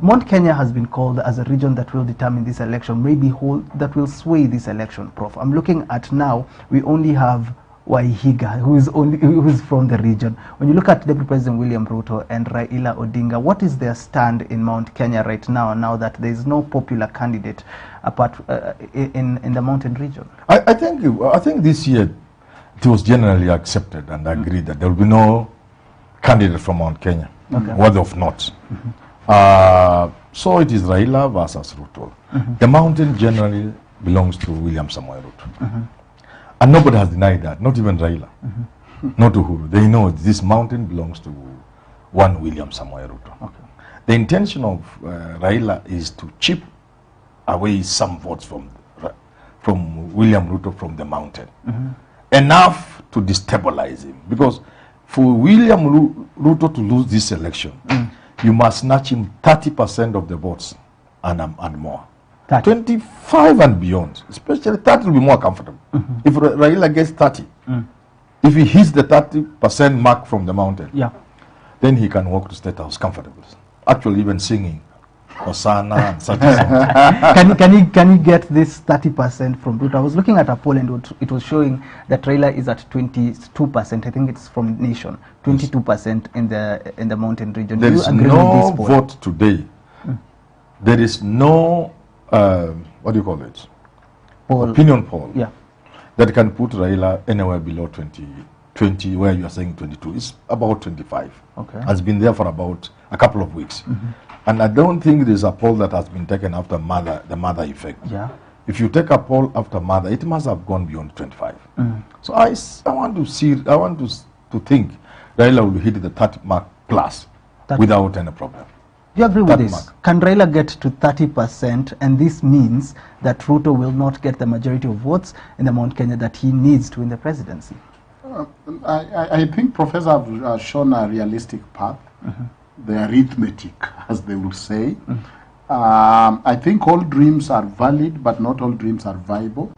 Mount Kenya has been called as a region that will determine this election, maybe that will sway this election, Prof. I'm looking at now, we only have Waihiga, who is from the region. When you look at Deputy President William Ruto and Raila Odinga, what is their stand in Mount Kenya right now that there is no popular candidate apart in the mountain region? I think this year it was generally accepted and agreed that there will be no candidate from Mount Kenya, worthy of note. So it is Raila versus Ruto. The mountain generally belongs to William Samoei Ruto. And nobody has denied that, not even Raila, not Uhuru. They know this mountain belongs to one William Samoei Ruto. The intention of Raila is to chip away some votes from William Ruto from the mountain. Enough to destabilize him. Because for William Ruto to lose this election, you must snatch him 30% of the votes and more. 25 and beyond, especially 30 will be more comfortable. If Raila gets 30, if he hits the 30% mark from the mountain, then he can walk to State House comfortably. Actually, even singing Hosanna and such songs. Can you get this 30% from Ruto? I was looking at a poll and it was showing that Raila is at 22%. I think it's from Nation, 22% in the mountain region. There is no vote today. There is no what do you call it? Poll. Opinion poll. That can put Raila anywhere below 20, where you are saying 22. It's about 25. Has been there for about a couple of weeks. And I don't think there's a poll that has been taken after the mother effect. If you take a poll after mother, it must have gone beyond 25. So I want to think Raila will hit the 30 mark plus without any problem. Do you agree with this? Can Raila get to 30%, and this means that Ruto will not get the majority of votes in the Mount Kenya that he needs to win the presidency? I think Professor has shown a realistic path, the arithmetic, as they will say. I think all dreams are valid, but not all dreams are viable.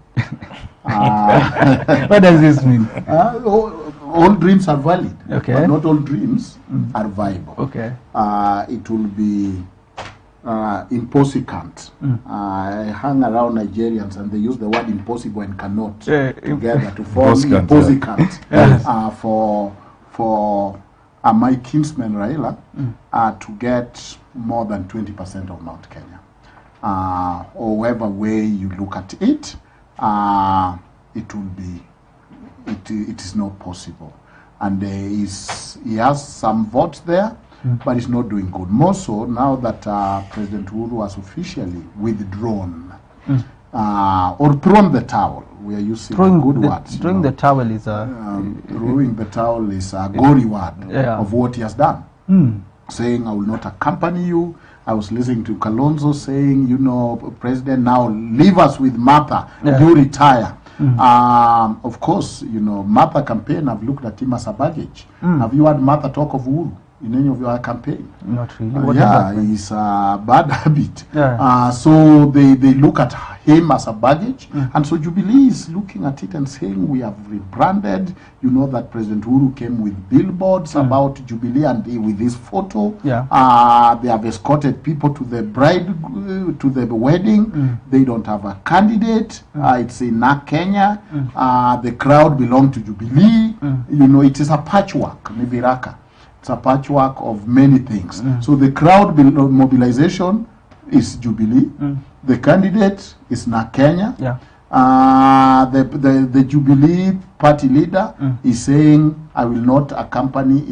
What does this mean? All dreams are valid, but not all dreams are viable. It will be impossible. I hang around Nigerians and they use the word impossible and cannot together to form impossible for my kinsman Raila to get more than 20% of Mount Kenya. However way you look at it, it will be, it is not possible. And he has some votes there, but it's not doing good. More so now that President Uhuru has officially withdrawn or thrown the towel. We are using good words. Throwing the towel is a throwing the towel is a gory word of what he has done. Saying, I will not accompany you. I was listening to Kalonzo saying, you know, President, now leave us with Martha. You retire. Of course, you know, Martha campaign, I've looked at him as a baggage. Have you heard Martha talk of Uhuru in any of your campaign? Not really. It's a bad habit. So they look at him as a baggage, and so Jubilee is looking at it and saying, we have rebranded. You know that President Uhuru came with billboards about Jubilee and with his photo. They have escorted people to the to the wedding. They don't have a candidate. It's in Kenya. The crowd belong to Jubilee. You know, it is a patchwork, Niviraka. It's a patchwork of many things. So the crowd mobilization is Jubilee. The candidate is Kenya. The Jubilee party leader is saying, I will not accompany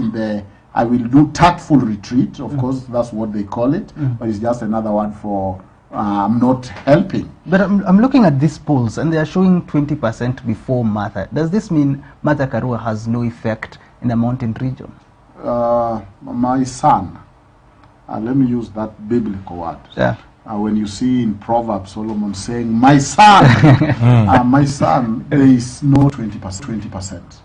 I will do tactful retreat. Of course, that's what they call it. But it's just another word for I'm not helping. But I'm looking at these polls and they are showing 20% before Martha. Does this mean Martha Karua has no effect in the mountain region? My son, let me use that biblical word. When you see in Proverbs Solomon saying, my son, my son, there is no 20%.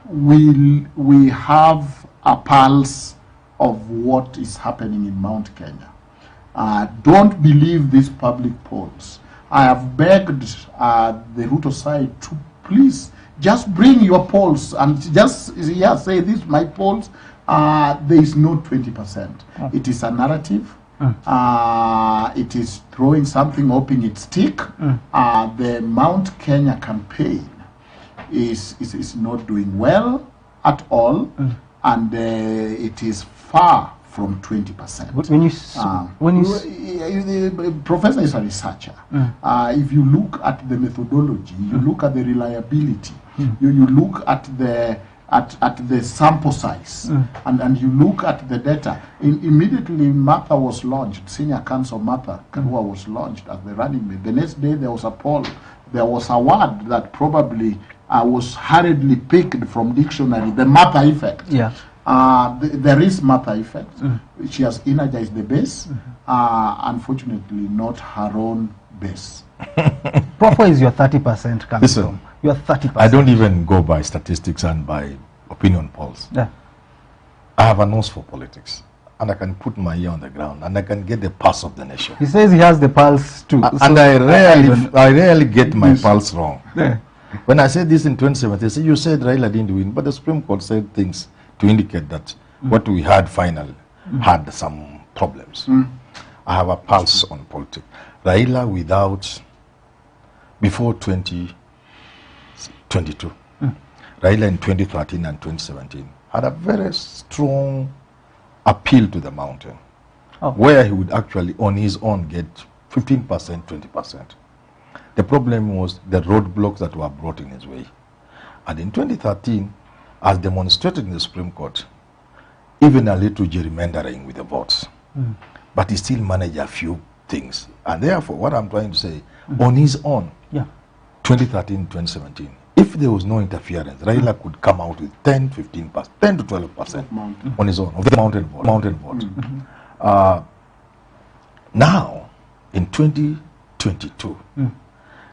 We have a pulse of what is happening in Mount Kenya. Don't believe these public polls. I have begged the Ruto side to please just bring your polls and just say this, my polls. There is no 20%. It is a narrative. It is throwing something, hoping it stick. The Mount Kenya campaign is not doing well at all, and it is far from 20%. When you Professor is a researcher. If you look at the methodology, you look at the reliability, you look at the sample size, and you look at the data. Immediately Martha was launched, Senior Counsel Martha Karua was launched as the running mate. The next day there was a poll. There was a word that probably was hurriedly picked from dictionary, the Martha effect. Yeah. There is Martha effect. She has energized the base. Unfortunately, not her own base. Prof, where is your 30% coming from? Your 30%. I don't even go by statistics and by opinion polls. Yeah. I have a nose for politics, and I can put my ear on the ground, and I can get the pulse of the nation. He says he has the pulse too. And I rarely get my pulse wrong. Yeah. When I said this in 2017, you said Raila didn't win, but the Supreme Court said things to indicate that what we had finally had some problems. I have a pulse on politics. Raila before 2022, Raila in 2013 and 2017 had a very strong appeal to the mountain, where he would actually on his own get 15%, 20%. The problem was the roadblocks that were brought in his way. And in 2013, as demonstrated in the Supreme Court, even a little gerrymandering with the votes. But he still managed a few things. And therefore, what I'm trying to say, on his own, 2013, 2017, if there was no interference, Raila could come out with 10, 15%, 10 to 12% on his own, of the mountain vote. Now, in 2022,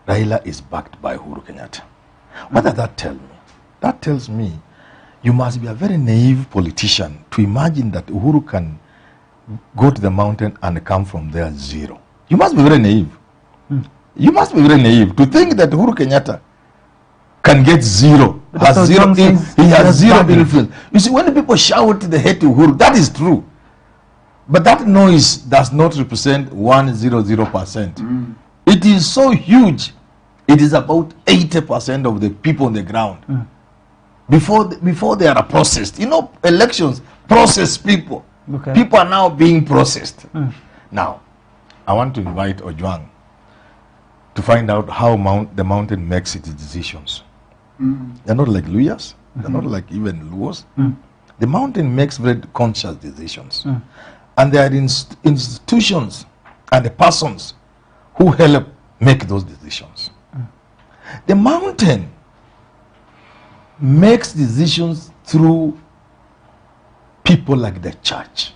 Raila is backed by Uhuru Kenyatta. What does that tell me? That tells me you must be a very naive politician to imagine that Uhuru can go to the mountain and come from there zero. You must be very naive. You must be very naive to think that Uhuru Kenyatta can get zero. He has zero influence. You see, when people shout the hate to Uhuru, that is true. But that noise does not represent 100%. It is so huge. It is about 80% of the people on the ground. Before they are processed. You know, elections process people. People are now being processed. Now, I want to invite Ojwang to find out how the mountain makes its decisions. They're not like Luyas. They're not like even Luos. The mountain makes very conscious decisions. And there are institutions and the persons who help make those decisions. The mountain makes decisions through people like the church.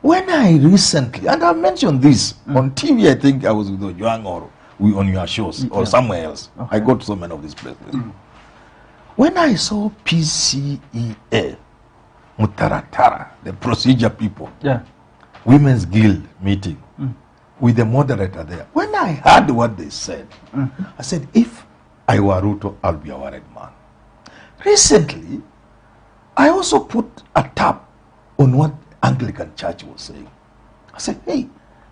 When I recently, and I mentioned this on TV, I think I was with Ojwang or on your shows or somewhere else. I go to so many of these places. When I saw PCEA, Mutaratara, the procedure people, Women's Guild meeting, with the moderator there, when I heard what they said, I said, if I were Ruto, I'll be a worried man. Recently, I also put a tap on what Anglican Church was saying. I said, hey,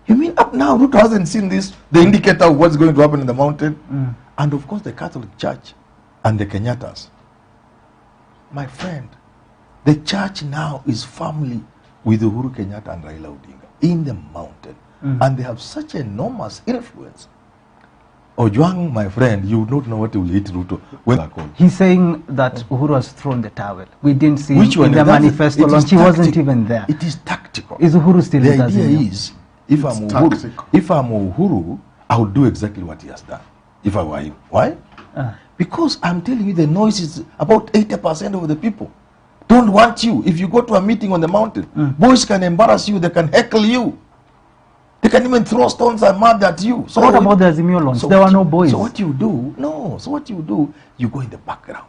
you mean up now Ruto hasn't seen this, the indicator of what's going to happen in the mountain? And of course the Catholic Church and the Kenyattas. My friend, the church now is firmly with Uhuru Kenyatta and Raila Odinga in the mountain. And they have such enormous influence. Ojwang, my friend, you would not know what will hit Ruto. He's saying that Uhuru has thrown the towel. We didn't see him in the manifesto launch. He wasn't even there. It is tactical. Is Uhuru still the idea is, if I'm Uhuru, I would do exactly what he has done. If I were him. Why? Because I'm telling you, the noise is about 80% of the people don't want you. If you go to a meeting on the mountain, boys can embarrass you, they can heckle you. They can even throw stones and mud at you. So what about the Azimio launch? There were no boys. So what you do, you go in the background.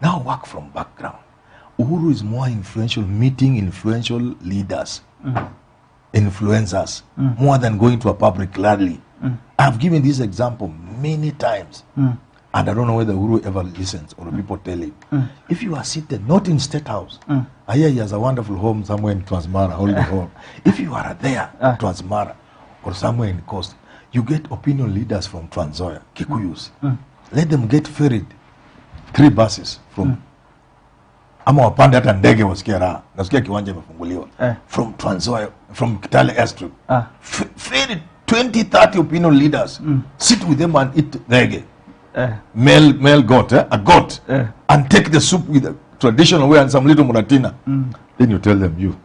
Now work from background. Uhuru is more influential, meeting influential leaders, influencers, more than going to a public rally. I've given this example many times. And I don't know whether Uhuru ever listens or people tell him. If you are seated, not in State House, I hear he has a wonderful home somewhere in Transmara, hold the home. If you are there, Transmara, or somewhere in the coast, you get opinion leaders from Transoya, Kikuyus. Let them get ferried 3 buses from ama wapande hata ndege wasikia raha. Nasikia kiwanja imefunguliwa. From Transoya, from Kitale Airstrip. Ferried 20, 30 opinion leaders. Sit with them and eat ndege. Male goat, a goat, and take the soup with a traditional way and some little muratina. Then you tell them,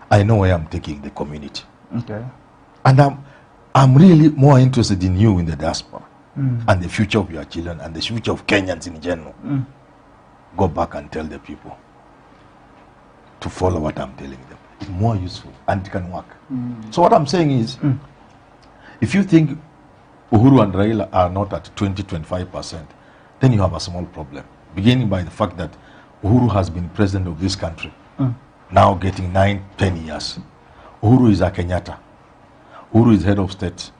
I know where I'm taking the community. Okay. And I'm really more interested in you in the diaspora and the future of your children and the future of Kenyans in general. Go back and tell the people to follow what I'm telling them. It's more useful and it can work. So what I'm saying is, if you think Uhuru and Raila are not at 20-25%, then you have a small problem. Beginning by the fact that Uhuru has been president of this country, now getting 9-10 years. Uhuru is a Kenyatta. Uhuru is head of state.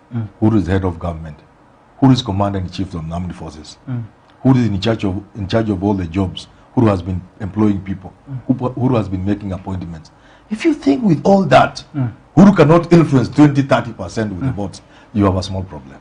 Uhuru is head of government. Uhuru is commander-in-chief of the armed forces. Uhuru is in charge of all the jobs. Uhuru has been employing people. Uhuru has been making appointments. If you think with all that, Uhuru cannot influence 20-30% with the votes, you have a small problem.